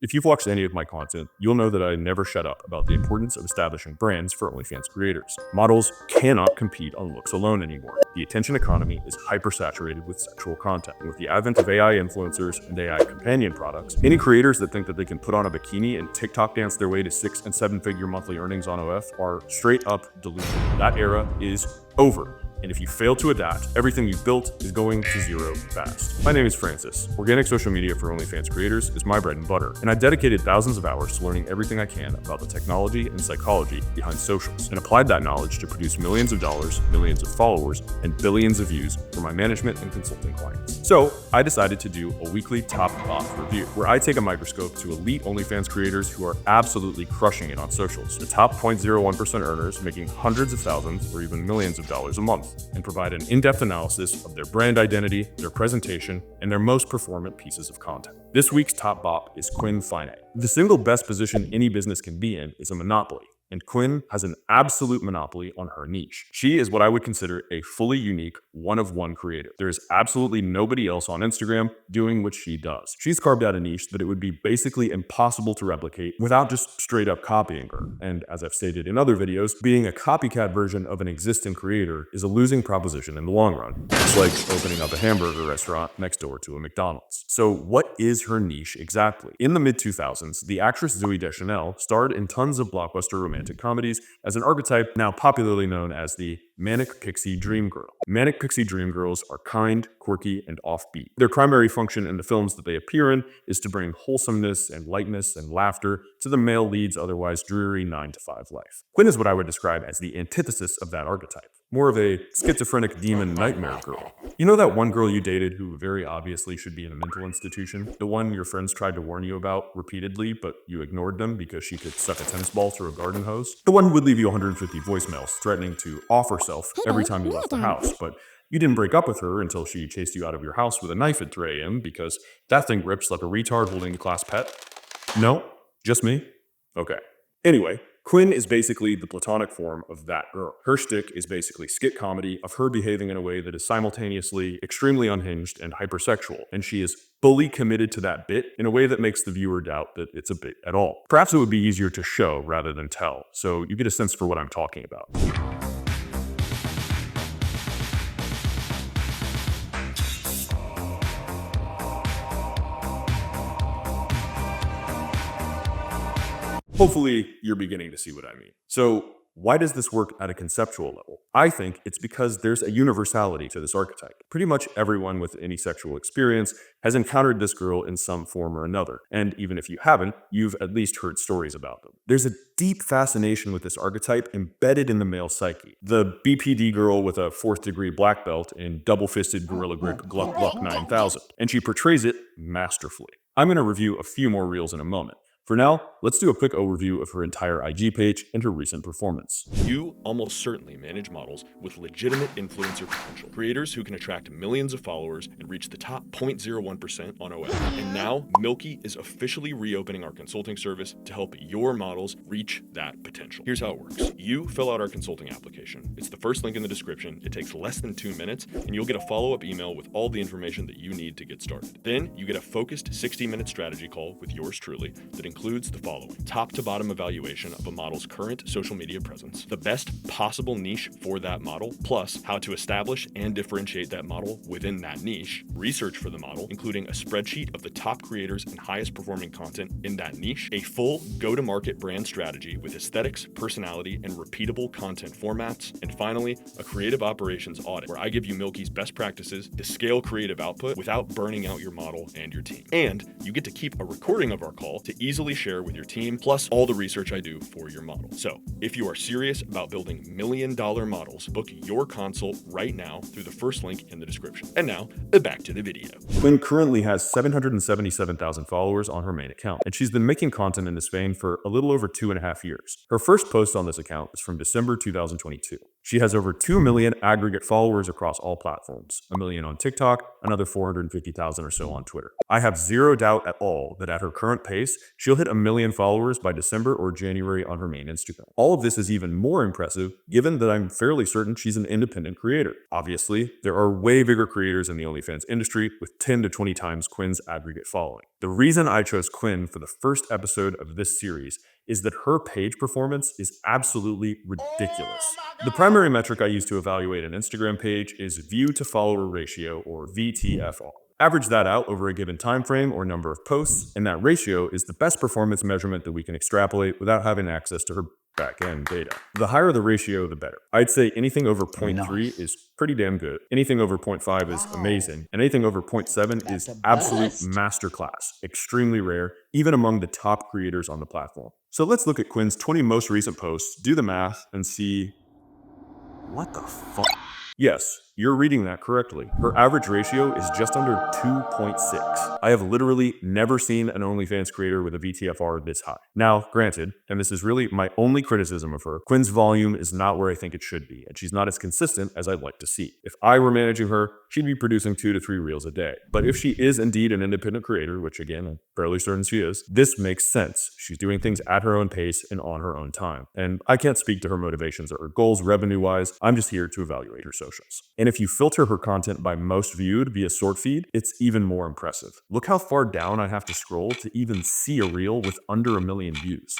If you've watched any of my content, you'll know that I never shut up about the importance of establishing brands for OnlyFans creators. Models cannot compete on looks alone anymore. The attention economy is hypersaturated with sexual content. And with the advent of AI influencers and AI companion products, any creators that think that they can put on a bikini and TikTok dance their way to 6- and 7-figure monthly earnings on OF are straight up delusional. That era is over. And if you fail to adapt, everything you've built is going to zero fast. My name is Francis. Organic social media for OnlyFans creators is my bread and butter, and I've dedicated thousands of hours to learning everything I can about the technology and psychology behind socials, and applied that knowledge to produce millions of dollars, millions of followers, and billions of views for my management and consulting clients. So I decided to do a weekly top bot review, where I take a microscope to elite OnlyFans creators who are absolutely crushing it on socials, the top 0.01% earners making hundreds of thousands or even millions of dollars a month, and provide an in-depth analysis of their brand identity, their presentation, and their most performant pieces of content. This week's top bot is Quinttimate. The single best position any business can be in is a monopoly, and Quinn has an absolute monopoly on her niche. She is what I would consider a fully unique, one-of-one creator. There is absolutely nobody else on Instagram doing what she does. She's carved out a niche that it would be basically impossible to replicate without just straight up copying her. And as I've stated in other videos, being a copycat version of an existing creator is a losing proposition in the long run. It's like opening up a hamburger restaurant next door to a McDonald's. So what is her niche exactly? In the mid-2000s, the actress Zooey Deschanel starred in tons of blockbuster romantic comedies as an archetype now popularly known as the Manic Pixie Dream Girl. Manic Pixie Dream Girls are kind, quirky, and offbeat. Their primary function in the films that they appear in is to bring wholesomeness and lightness and laughter to the male lead's otherwise dreary 9-to-5 life. Quinn is what I would describe as the antithesis of that archetype. More of a schizophrenic demon nightmare girl. You know that one girl you dated who very obviously should be in a mental institution? The one your friends tried to warn you about repeatedly, but you ignored them because she could suck a tennis ball through a garden hose? The one who would leave you 150 voicemails threatening to off herself every time you left the house, but you didn't break up with her until she chased you out of your house with a knife at 3 a.m. because that thing rips like a retard holding a class pet? No? Just me? Okay. Anyway, Quinn is basically the platonic form of that girl. Her shtick is basically skit comedy of her behaving in a way that is simultaneously extremely unhinged and hypersexual, and she is fully committed to that bit in a way that makes the viewer doubt that it's a bit at all. Perhaps it would be easier to show rather than tell, so you get a sense for what I'm talking about. Hopefully, you're beginning to see what I mean. So, why does this work at a conceptual level? I think it's because there's a universality to this archetype. Pretty much everyone with any sexual experience has encountered this girl in some form or another. And even if you haven't, you've at least heard stories about them. There's a deep fascination with this archetype embedded in the male psyche. The BPD girl with a 4th-degree black belt in double-fisted gorilla grip Gluck Gluck 9000. And she portrays it masterfully. I'm going to review a few more reels in a moment. For now, let's do a quick overview of her entire IG page and her recent performance. You almost certainly manage models with legitimate influencer potential. Creators who can attract millions of followers and reach the top 0.01% on OF. And now, Milky is officially reopening our consulting service to help your models reach that potential. Here's how it works. You fill out our consulting application. It's the first link in the description. It takes less than 2 minutes, and you'll get a follow-up email with all the information that you need to get started. Then, you get a focused 60-minute strategy call with yours truly that includes the following: top to bottom evaluation of a model's current social media presence, the best possible niche for that model, plus how to establish and differentiate that model within that niche, research for the model, including a spreadsheet of the top creators and highest performing content in that niche, a full go-to-market brand strategy with aesthetics, personality, and repeatable content formats, and finally, a creative operations audit where I give you Milky's best practices to scale creative output without burning out your model and your team. And you get to keep a recording of our call to easily share with your team, plus all the research I do for your model. So, if you are serious about building million-dollar models, book your consult right now through the first link in the description. And now, back to the video. Quinn currently has 777,000 followers on her main account, and she's been making content in this vein for a little over 2.5 years. Her first post on this account is from December 2022. She has over 2 million aggregate followers across all platforms, a million on TikTok, another 450,000 or so on Twitter. I have zero doubt at all that at her current pace, she'll hit a million followers by December or January on her main Instagram. All of this is even more impressive given that I'm fairly certain she's an independent creator. Obviously, there are way bigger creators in the OnlyFans industry with 10 to 20 times Quinn's aggregate following. The reason I chose Quinn for the first episode of this series is that her page performance is absolutely ridiculous. The primary metric I use to evaluate an Instagram page is view to follower ratio, or VTFR. Average that out over a given time frame or number of posts, and that ratio is the best performance measurement that we can extrapolate without having access to her back-end data. The higher the ratio, the better. I'd say anything over 0.3 is pretty damn good. Anything over 0.5 is amazing, and anything over 0.7 is absolute masterclass, extremely rare, even among the top creators on the platform. So let's look at Quinn's 20 most recent posts, do the math, and see what the fuck? Yes, you're reading that correctly. Her average ratio is just under 2.6. I have literally never seen an OnlyFans creator with a VTFR this high. Now, granted, and this is really my only criticism of her, Quinn's volume is not where I think it should be, and she's not as consistent as I'd like to see. If I were managing her, she'd be producing 2 to 3 reels a day. But if she is indeed an independent creator, which again, I'm fairly certain she is, this makes sense. She's doing things at her own pace and on her own time. And I can't speak to her motivations or her goals revenue-wise. I'm just here to evaluate her socials. And if you filter her content by most viewed via sort feed, it's even more impressive. Look how far down I have to scroll to even see a reel with under 1 million views.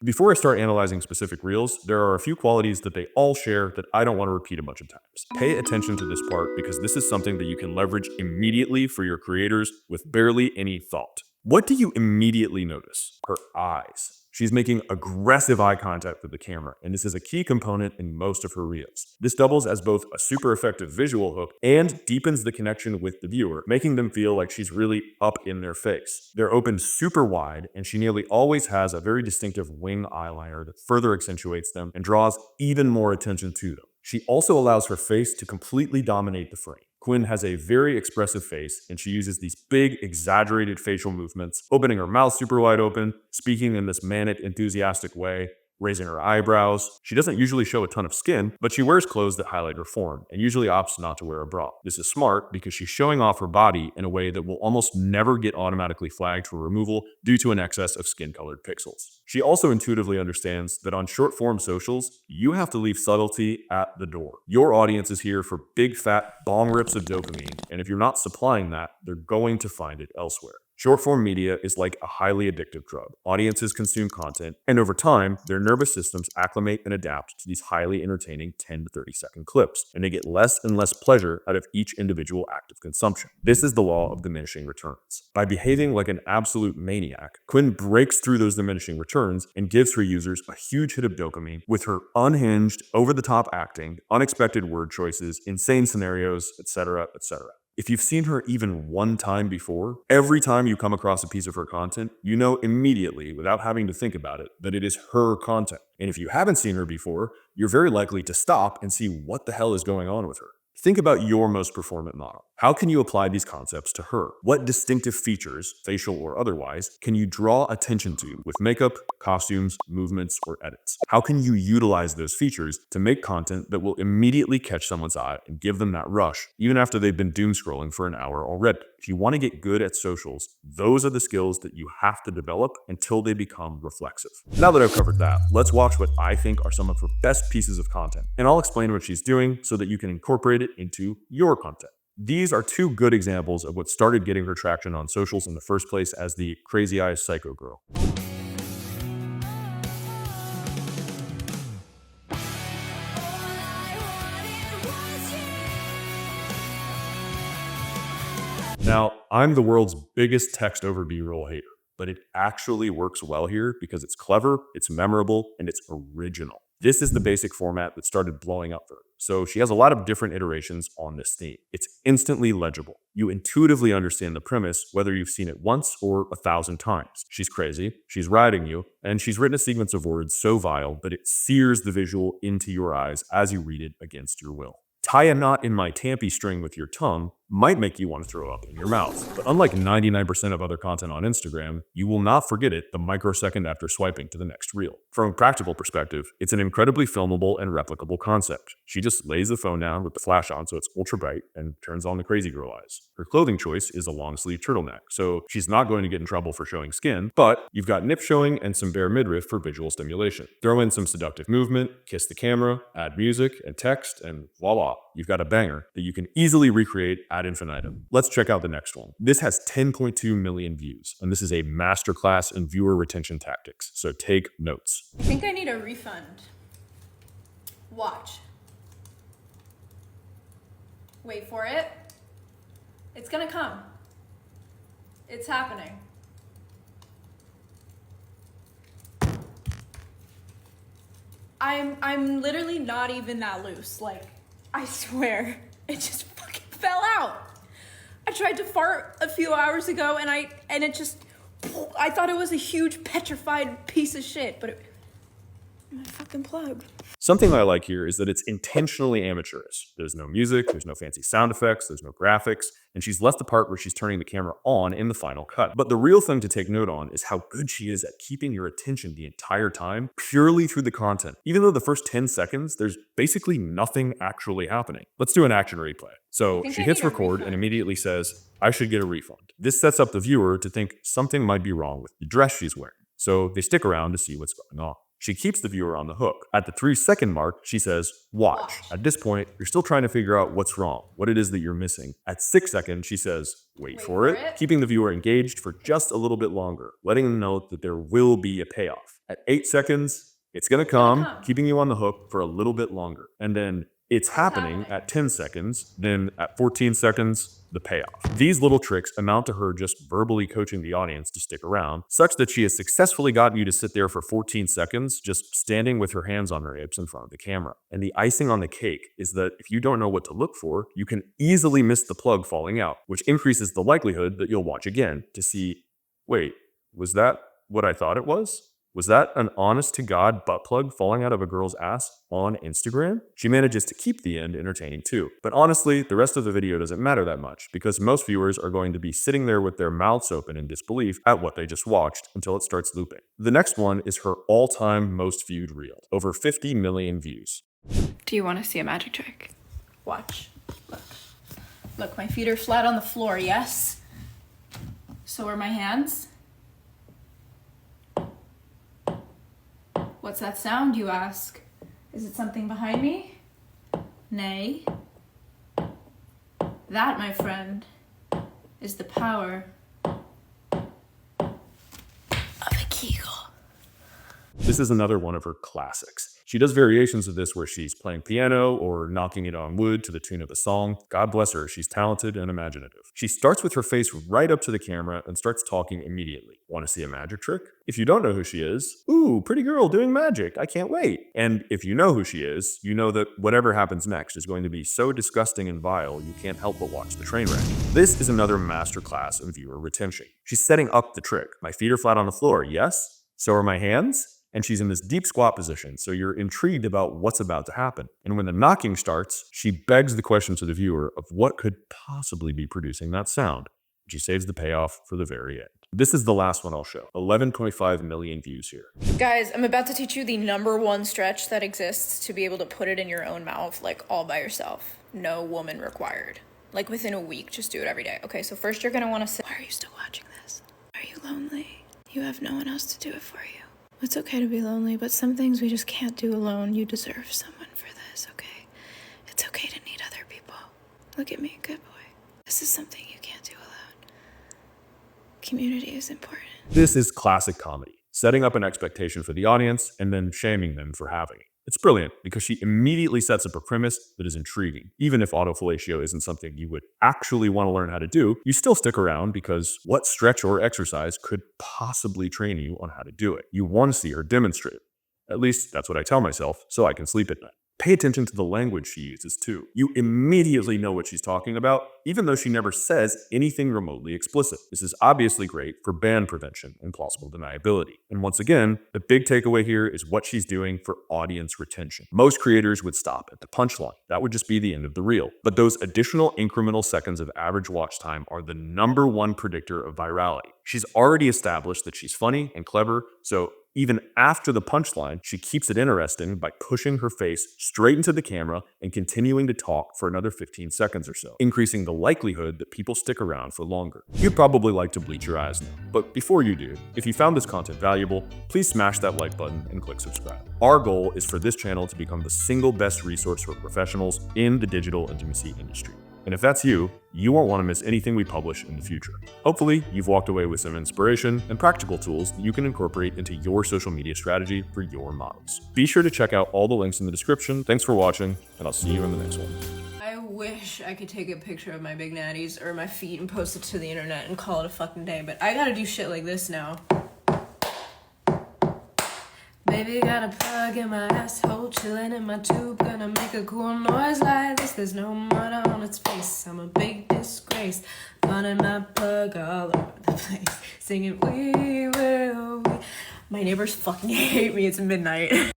Before I start analyzing specific reels, there are a few qualities that they all share that I don't want to repeat a bunch of times. Pay attention to this part because this is something that you can leverage immediately for your creators with barely any thought. What do you immediately notice? Her eyes. She's making aggressive eye contact with the camera, and this is a key component in most of her reels. This doubles as both a super effective visual hook and deepens the connection with the viewer, making them feel like she's really up in their face. They're opened super wide, and she nearly always has a very distinctive wing eyeliner that further accentuates them and draws even more attention to them. She also allows her face to completely dominate the frame. Quinn has a very expressive face, and she uses these big, exaggerated facial movements, opening her mouth super wide open, speaking in this manic, enthusiastic way, raising her eyebrows. She doesn't usually show a ton of skin, but she wears clothes that highlight her form, and usually opts not to wear a bra. This is smart because she's showing off her body in a way that will almost never get automatically flagged for removal due to an excess of skin-colored pixels. She also intuitively understands that on short-form socials, you have to leave subtlety at the door. Your audience is here for big, fat bong rips of dopamine, and if you're not supplying that, they're going to find it elsewhere. Short-form media is like a highly addictive drug. Audiences consume content, and over time, their nervous systems acclimate and adapt to these highly entertaining 10 to 30-second clips, and they get less and less pleasure out of each individual act of consumption. This is the law of diminishing returns. By behaving like an absolute maniac, Quinn breaks through those diminishing returns and gives her users a huge hit of dopamine with her unhinged, over-the-top acting, unexpected word choices, insane scenarios, etc., etc. If you've seen her even one time before, every time you come across a piece of her content, you know immediately, without having to think about it, that it is her content. And if you haven't seen her before, you're very likely to stop and see what the hell is going on with her. Think about your most performant model. How can you apply these concepts to her? What distinctive features, facial or otherwise, can you draw attention to with makeup, costumes, movements, or edits? How can you utilize those features to make content that will immediately catch someone's eye and give them that rush, even after they've been doom scrolling for an hour already? If you want to get good at socials, those are the skills that you have to develop until they become reflexive. Now that I've covered that, let's watch what I think are some of her best pieces of content, and I'll explain what she's doing so that you can incorporate it into your content. These are two good examples of what started getting her traction on socials in the first place as the crazy eyes psycho girl. Now, I'm the world's biggest text over B-roll hater, but it actually works well here because it's clever, it's memorable, and it's original. This is the basic format that started blowing up for her. So she has a lot of different iterations on this theme. It's instantly legible. You intuitively understand the premise, whether you've seen it once or 1,000 times. She's crazy, she's riding you, and she's written a sequence of words so vile that it sears the visual into your eyes as you read it against your will. Tie a knot in my tampy string with your tongue, might make you want to throw up in your mouth. But unlike 99% of other content on Instagram, you will not forget it the microsecond after swiping to the next reel. From a practical perspective, it's an incredibly filmable and replicable concept. She just lays the phone down with the flash on so it's ultra bright and turns on the crazy girl eyes. Her clothing choice is a long sleeve turtleneck, so she's not going to get in trouble for showing skin, but you've got nip showing and some bare midriff for visual stimulation. Throw in some seductive movement, kiss the camera, add music and text, and voila, you've got a banger that you can easily recreate ad infinitum. Let's check out the next one. This has 10.2 million views, and this is a masterclass in viewer retention tactics, so take notes. I think I need a refund. Watch. Wait for it. It's gonna come. It's happening. I'm literally not even that loose. Like, I swear, it just fucking fell out. I tried to fart a few hours ago and I thought it was a huge petrified piece of shit, but my fucking plug. Something I like here is that it's intentionally amateurish. There's no music, there's no fancy sound effects, there's no graphics, and she's left the part where she's turning the camera on in the final cut. But the real thing to take note on is how good she is at keeping your attention the entire time, purely through the content. Even though the first 10 seconds, there's basically nothing actually happening. Let's do an action replay. So she hits record and immediately says, I should get a refund. This sets up the viewer to think something might be wrong with the dress she's wearing. So they stick around to see what's going on. She keeps the viewer on the hook. At the 3-second mark, she says, watch. At this point, you're still trying to figure out what's wrong, what it is that you're missing. At 6 seconds, she says, wait for it, keeping the viewer engaged for just a little bit longer, letting them know that there will be a payoff. At 8 seconds, it's gonna come, keeping you on the hook for a little bit longer. And then it's happening at 10 seconds, then at 14 seconds, the payoff. These little tricks amount to her just verbally coaching the audience to stick around, such that she has successfully gotten you to sit there for 14 seconds, just standing with her hands on her hips in front of the camera. And the icing on the cake is that if you don't know what to look for, you can easily miss the plug falling out, which increases the likelihood that you'll watch again to see, wait, was that what I thought it was? Was that an honest-to-God butt plug falling out of a girl's ass on Instagram? She manages to keep the end entertaining too. But honestly, the rest of the video doesn't matter that much because most viewers are going to be sitting there with their mouths open in disbelief at what they just watched until it starts looping. The next one is her all-time most viewed reel, over 50 million views. Do you want to see a magic trick? Watch. Look, my feet are flat on the floor, yes? So are my hands. What's that sound, you ask? Is it something behind me? Nay. That, my friend, is the power of a kegel. This is another one of her classics. She does variations of this where she's playing piano or knocking it on wood to the tune of a song. God bless her, she's talented and imaginative. She starts with her face right up to the camera and starts talking immediately. Want to see a magic trick? If you don't know who she is, ooh, pretty girl doing magic, I can't wait. And if you know who she is, you know that whatever happens next is going to be so disgusting and vile you can't help but watch the train wreck. This is another masterclass in viewer retention. She's setting up the trick. My feet are flat on the floor, yes? So are my hands? And she's in this deep squat position, so you're intrigued about what's about to happen. And when the knocking starts, she begs the question to the viewer of what could possibly be producing that sound. She saves the payoff for the very end. This is the last one I'll show. 11.5 million views here. Guys, I'm about to teach you the #1 stretch that exists to be able to put it in your own mouth, like all by yourself. No woman required. Like within a week, just do it every day. Okay, so first you're gonna wanna say, why are you still watching this? Are you lonely? You have no one else to do it for you. It's okay to be lonely, but some things we just can't do alone. You deserve someone for this, okay? It's okay to need other people. Look at me, good boy. This is something you can't do alone. Community is important. This is classic comedy, setting up an expectation for the audience and then shaming them for having it. It's brilliant because she immediately sets up a premise that is intriguing. Even if autofellatio isn't something you would actually want to learn how to do, you still stick around because what stretch or exercise could possibly train you on how to do it? You want to see her demonstrate it. At least that's what I tell myself so I can sleep at night. Pay attention to the language she uses too. You immediately know what she's talking about, even though she never says anything remotely explicit. This is obviously great for ban prevention and plausible deniability. And once again, the big takeaway here is what she's doing for audience retention. Most creators would stop at the punchline. That would just be the end of the reel. But those additional incremental seconds of average watch time are the #1 predictor of virality. She's already established that she's funny and clever, so even after the punchline, she keeps it interesting by pushing her face straight into the camera and continuing to talk for another 15 seconds or so, increasing the likelihood that people stick around for longer. You'd probably like to bleach your eyes now, but before you do, if you found this content valuable, please smash that like button and click subscribe. Our goal is for this channel to become the single best resource for professionals in the digital intimacy industry. And if that's you, you won't want to miss anything we publish in the future. Hopefully, you've walked away with some inspiration and practical tools that you can incorporate into your social media strategy for your models. Be sure to check out all the links in the description. Thanks for watching, and I'll see you in the next one. I wish I could take a picture of my big natties or my feet and post it to the internet and call it a fucking day, but I gotta do shit like this now. Baby got a plug in my asshole, chilling in my tube, gonna make a cool noise like this. There's no mud on its face, I'm a big disgrace. Running my plug all over the place, singing we will. My neighbors fucking hate me, it's midnight.